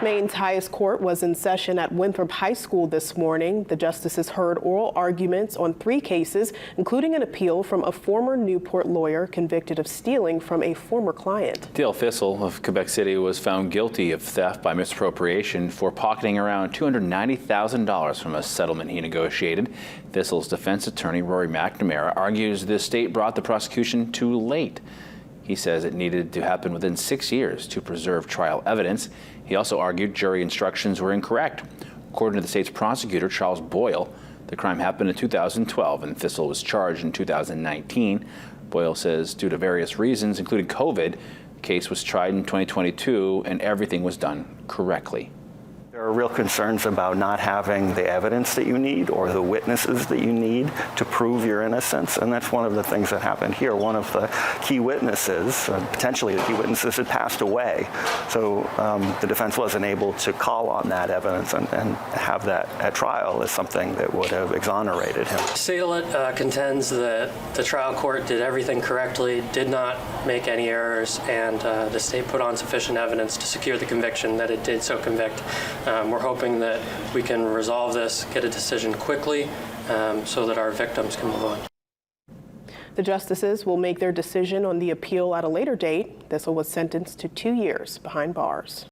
Maine's highest court was in session at Winthrop High School this morning. The justices heard oral arguments on 3 cases, including an appeal from a former Newport lawyer convicted of stealing from a former client. Dale Thistle of Quebec City was found guilty of theft by misappropriation for pocketing around $290,000 from a settlement he negotiated. Thistle's defense attorney, Rory McNamara, argues the state brought the prosecution too late. He says it needed to happen within 6 years to preserve trial evidence. He also argued jury instructions were incorrect. According to the state's prosecutor, Charles Boyle, the crime happened in 2012 and Thistle was charged in 2019. Boyle says due to various reasons, including COVID, the case was tried in 2022 and everything was done correctly. There are real concerns about not having the evidence that you need or the witnesses that you need to prove your innocence, and that's one of the things that happened here. One of the key witnesses, potentially the key witnesses, had passed away, so the defense wasn't able to call on that evidence and have that at trial as something that would have exonerated him. State contends that the trial court did everything correctly, did not make any errors, and the state put on sufficient evidence to secure the conviction that it did so convict. We're hoping that we can resolve this, get a decision quickly, so that our victims can move on. The justices will make their decision on the appeal at a later date. Thistle was sentenced to 2 years behind bars.